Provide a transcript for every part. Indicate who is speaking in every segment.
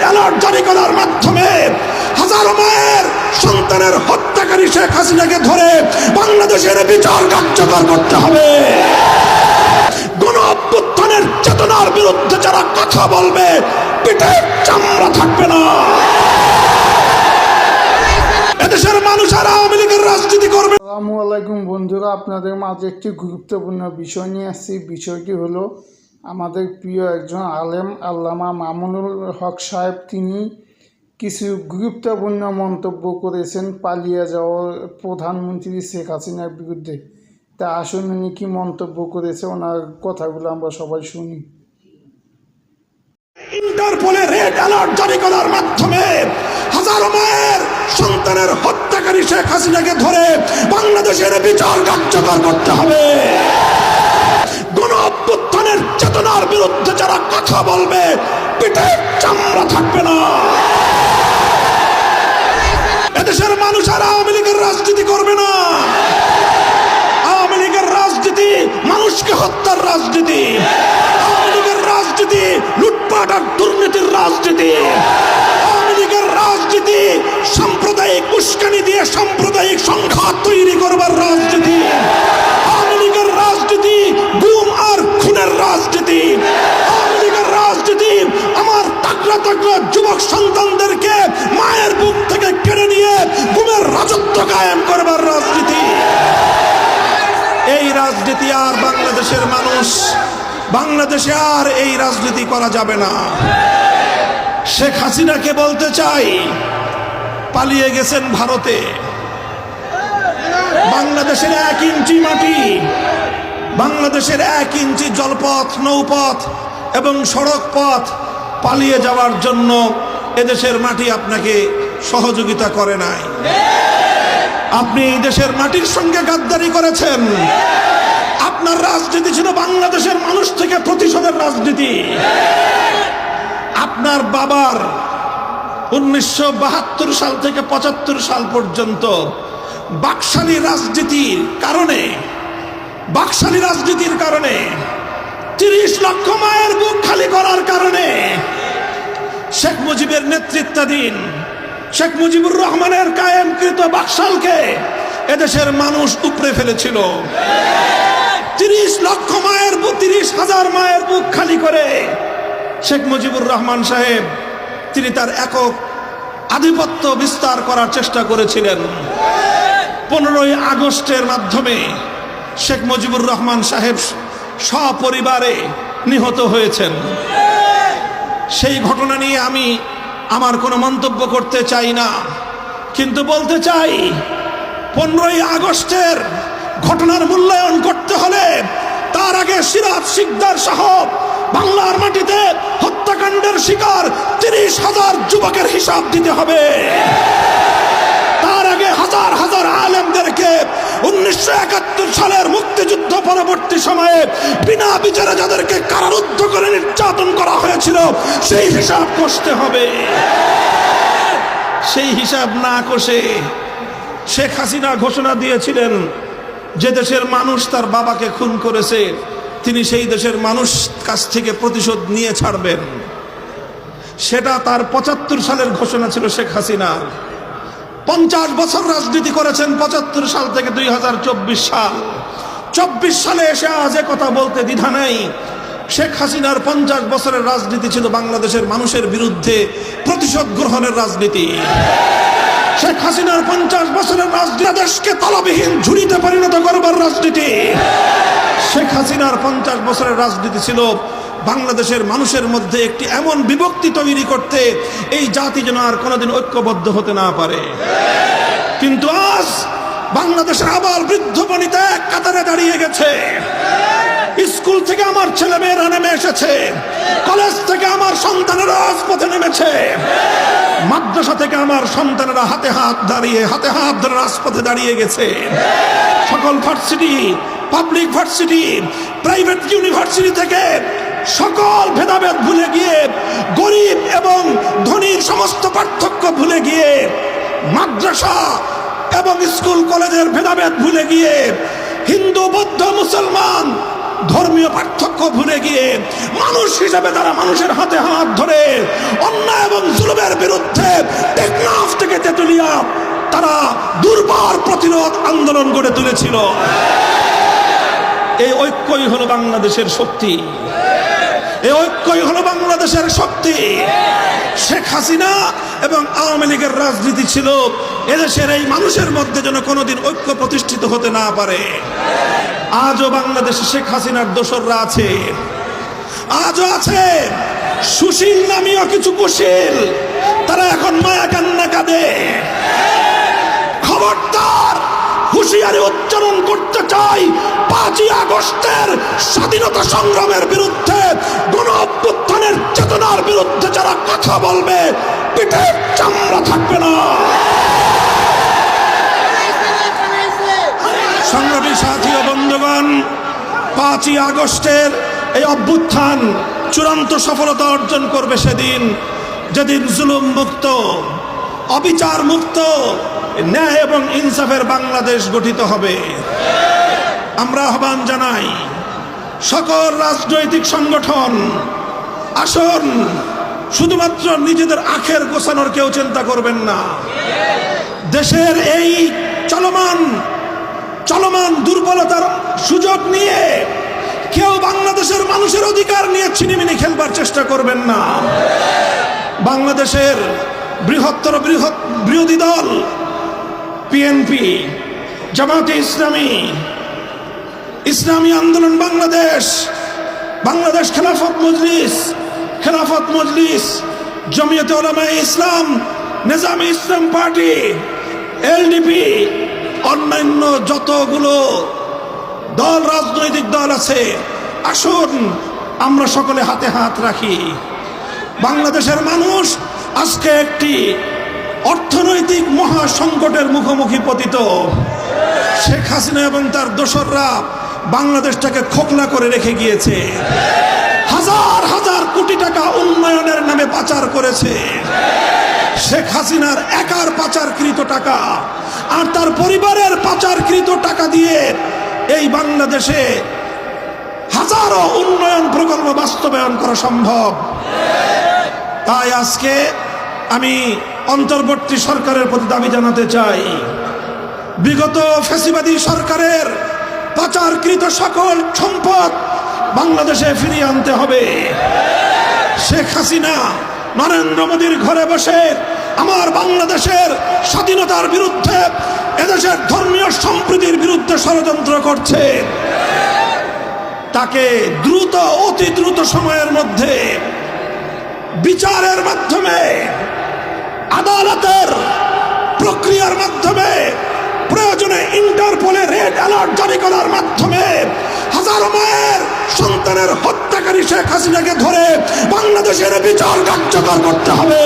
Speaker 1: Red alert জারি করার মাধ্যমে হাজারো মায়ের সন্তানের হত্যাকারী শেখ হাসিনাকে ধরে বাংলাদেশের বিচার কার্যকর করতে হবে। গণ অভ্যুত্থানের চেতনার বিরুদ্ধে যারা কথা বলবে পিঠের চামড়া থাকবে না। এদেশের মানুষ আর আওয়ামী লীগের রাজনীতি করবে।
Speaker 2: আসসালামু আলাইকুম বন্ধুরা, আপনাদের মাঝে একটি গুরুত্বপূর্ণ বিষয় নিয়ে আসছি। বিষয়টি হলো আমাদের প্রিয় একজন আলেম আল্লামা মামুনুল হক সাহেব, তিনি কিছু গুরুত্বপূর্ণ মন্তব্য করেছেন পালিয়ে যাওয়া প্রধানমন্ত্রী শেখ হাসিনার বিরুদ্ধে। তা আসুন উনি কি মন্তব্য করেছে, ওনার কথাগুলো আমরা সবাই শুনি।
Speaker 1: ইন্টারপোলে রেড অ্যালার্ট জারি করার মাধ্যমে হাজারো মায়ের সন্তানের হত্যাকারী শেখ হাসিনাকে ধরে বাংলাদেশের বিচার কার্যকর করতে হবে। গণ অভ্যুত্থানের চেতনার বিরুদ্ধে যারা কথা বলবে পিঠের চামড়া থাকবে না। এদেশের মানুষ আর আওয়ামী লীগের রাজনীতি করবে না। আওয়ামী লীগের রাজনীতি মানুষকে হত্যার রাজনীতি। আওয়ামী লীগের রাজনীতি লুটপাট আর দুর্নীতির রাজনীতি। আওয়ামী লীগের রাজনীতি সাম্প্রদায়িক উস্কানি দিয়ে সাম্প্রদায়িক সংঘাত তৈরি করবার রাজনীতি। আওয়ামী লীগের রাজনীতি গুম আর খুনের রাজনীতি। আওয়ামী লীগের রাজনীতি আমার তাগড়া তাগড়া যুবক সন্তানদেরকে মায়ের বুক থেকে কেড়ে নিয়ে গুমের রাজত্ব কায়েম করবার রাজনীতি। এই রাজনীতি আর বাংলাদেশের মানুষ, বাংলাদেশে আর এই রাজনীতি করা যাবে না। শেখ হাসিনাকে বলতে চাই, পালিয়ে গেছেন ভারতে। বাংলাদেশের 1 ইঞ্চি মাটি, বাংলাদেশের 1 ইঞ্চি জলপথ, নৌপথ এবং সড়ক পথ পালিয়ে যাওয়ার জন্য এদেশের মাটি আপনাকে সহযোগিতা করে নাই। আপনি এই দেশের মাটির সঙ্গে গাদ্দারি করেছেন। আপনার রাজনীতি ছিল বাংলাদেশের মানুষ থেকে প্রতিশোধের রাজনীতি। আপনার বাবার 1972 সাল থেকে 75 সাল পর্যন্ত বাকশালী রাজনীতির কারণে 30 লক্ষ মায়ের বুক খালি করার কারণে শেখ মুজিবের নেতৃত্বাধীন শেখ মুজিবুর রহমানের কায়েমকৃত বাকশালকে এদেশের মানুষ উপড়ে ফেলেছিল। 30,000 মায়ের বুক খালি করে শেখ মুজিবুর রহমান সাহেব তিনি তার একক আধিপত্য বিস্তার করার চেষ্টা করেছিলেন। 15ই আগস্টের মাধ্যমে শেখ মুজিবুর রহমান সাহেব সপরিবারে নিহত হয়েছেন। সেই ঘটনা নিয়ে আমি আমার কোনো মন্তব্য করতে চাই না, কিন্তু বলতে চাই 15ই আগস্টের ঘটনার মূল্যায়ন করতে হলে তার আগে সিরাজ শিকদার সহ বাংলার মাটিতে হত্যাকাণ্ডের শিকার 30,000 যুবকের হিসাব দিতে হবে। তার আগে হাজার হাজার আলেমদেরকে 1971 সালের মুক্তিযুদ্ধ পরবর্তী সময়ে বিনা বিচারে যাদেরকে কারারুদ্ধ করে নির্যাতন করা হয়েছিল সেই হিসাব কষতে হবে। সেই হিসাব না কষে শেখ হাসিনা ঘোষণা দিয়েছিলেন যে দেশের মানুষ তার বাবাকে খুন করেছে তিনি সেই দেশের মানুষ কাছ থেকে প্রতিশোধ নিয়ে ছাড়বেন। সেটা তার 75 সালের ঘোষণা ছিল শেখ হাসিনা। 50 বছর রাজনীতি করেছেন 75 সাল থেকে 2024 সাল। 24 সালে এসে আজ কথা বলতে দ্বিধা নেই। শেখ হাসিনার 50 বছরের রাজনীতি ছিল বাংলাদেশের মানুষের বিরুদ্ধে প্রতিশোধ গ্রহণের রাজনীতি। শেখ হাসিনার 50 বছরের রাজনীতি দেশকে তলবিহীন ঝুড়িতে পরিণত করবার রাজনীতি। শেখ হাসিনার 50 বছরের রাজনীতি ছিল বাংলাদেশের মানুষের মধ্যে একটি এমন বিভক্তি তৈরি করতে এই জাতি যেন আর কোনোদিন ঐক্যবদ্ধ হতে না পারে। কিন্তু আজ বাংলাদেশের আবার বৃদ্ধ বনিতা এক কাতারে দাঁড়িয়ে গেছে। স্কুল থেকে আমার ছেলে মেয়েরা নেমে এসেছে, কলেজ থেকে আমার সন্তানেরা রাজপথে নেমেছে, মাদ্রাসা থেকে আমার সন্তানেরা হাতে হাত ধরে রাজপথে দাঁড়িয়ে গেছে। সকল varsity, public varsity, private university থেকে সকল ভেদাভেদ ভুলে গিয়ে, গরিব এবং ধনীর সমস্ত পার্থক্য ভুলে গিয়ে, মাদ্রাসা এবং স্কুল কলেজের ভেদাভেদ ভুলে গিয়ে, হিন্দু বৌদ্ধ মুসলমান ধর্মীয় পার্থক্য ভুলে গিয়ে মানুষ হিসেবে তারা মানুষের হাতে হাত ধরে অন্যায় এবং দিয়া তারা দুর্বার প্রতিরোধ আন্দোলন গড়ে তুলেছিল। এই ঐক্যই হলো বাংলাদেশের শক্তি, এই ঐক্যই হলো বাংলাদেশের শক্তি। শেখ হাসিনা এবং আওয়ামী লীগের রাজনীতি ছিল এদেশের এই মানুষের মধ্যে যেন কোনোদিন ঐক্য প্রতিষ্ঠিত হতে না পারে। আজও বাংলাদেশে শেখ হাসিনার দোসররা আছে, আজও আছে সুশীল নামীয় কিছু কুশীল, তারা এখন মায়া কান্না কাঁদে। খবরদার, হুঁশিয়ারি উচ্চারণ করতে চাই, 5ই আগস্টের স্বাধীনতা সংগ্রামের বিরুদ্ধে, গণ অভ্যুত্থানের চেতনার বিরুদ্ধে যারা কথা বলবে, পিঠের চামড়া থাকবে না। সংগ্রামী সাথী ও বন্ধুগণ, 5ই আগস্টের এই অভ্যুত্থান চূড়ান্ত সফলতা অর্জন করবে সেদিন, যেদিন জুলুম মুক্ত, অবিচার মুক্ত, ন্যায় এবং ইনসাফের বাংলাদেশ গঠিত হবে। আমরা আহ্বান জানাই সকল রাজনৈতিক সংগঠন, আসুন, শুধুমাত্র নিজেদের আখের গোছানোর কেউ চিন্তা করবেন না। দেশের এই চলমান দুর্বলতার সুযোগ নিয়ে কেউ বাংলাদেশের মানুষের অধিকার নিয়ে ছিনিমিনি খেলবার চেষ্টা করবেন না। বাংলাদেশের বৃহৎ বিরোধী দল বিএনপি, জামাতে ইসলামী, ইসলামী আন্দোলন বাংলাদেশ, বাংলাদেশ খেলাফত মজলিস, জমিয়তে উলামায়ে ইসলাম, নিজামে ইসলাম পার্টি, এলডিপি, অন্যান্য যতগুলো দল, রাজনৈতিক দল আছে, আসুন আমরা সকলে হাতে হাত রাখি। বাংলাদেশের মানুষ আজকে একটি অর্থনৈতিক মহা সংকটের মুখোমুখি পতিত। শেখ হাসিনা এবং তার দোসররা বাংলাদেশটাকে খোকলা করে রেখে গিয়েছে, হাজার হাজার কোটি টাকা উন্নয়নের নামে পাচার করেছে। শেখ হাসিনার একার পাচারকৃত টাকা আর তার পরিবারের পাচারকৃত টাকা দিয়ে এই বাংলাদেশে হাজারো উন্নয়ন প্রকল্প বাস্তবায়ন করা সম্ভব। তাই আজকে আমি অন্তর্বর্তী সরকারের প্রতি দাবি জানাতে চাই, বিগত ফ্যাসিবাদী সরকারের পাচারকৃত সকল সম্পদ বাংলাদেশে ফিরিয়ে আনতে হবে। শেখ হাসিনা নরেন্দ্র মোদীর ঘরে বসে আমার বাংলাদেশের স্বাধীনতার বিরুদ্ধে, এদেশের ধর্মীয় সম্প্রীতির বিরুদ্ধে ষড়যন্ত্র করছে। তাকে দ্রুত, অতি দ্রুত সময়ের মধ্যে বিচারের মাধ্যমে, আদালতের প্রক্রিয়ার মাধ্যমে, প্রয়োজনে ইন্টারপোলে রেড অ্যালার্ট জারি করার মাধ্যমে হাজারো মায়ের সন্তানের হত্যাকারী শেখ হাসিনাকে ধরে বাংলাদেশের বিচার কার্যকর করতে হবে।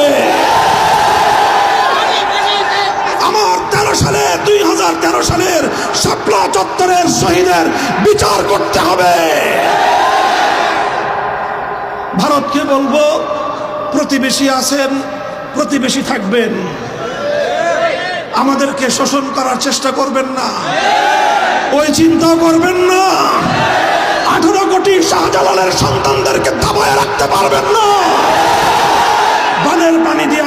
Speaker 1: আমার 2013 সালের শাপলা চত্বরের শহীদের বিচার করতে হবে। ভারতকে বলবো, প্রতিবেশী আছেন, প্রতিবেশী থাকবেন, আমাদেরকে শোষণ করার চেষ্টা করবেন না, ওই চিন্তাও করবেন না। 18 কোটি শাহজালালের সন্তানদেরকে দাবায় রাখতে পারবেন না। বানের পানি দিয়ে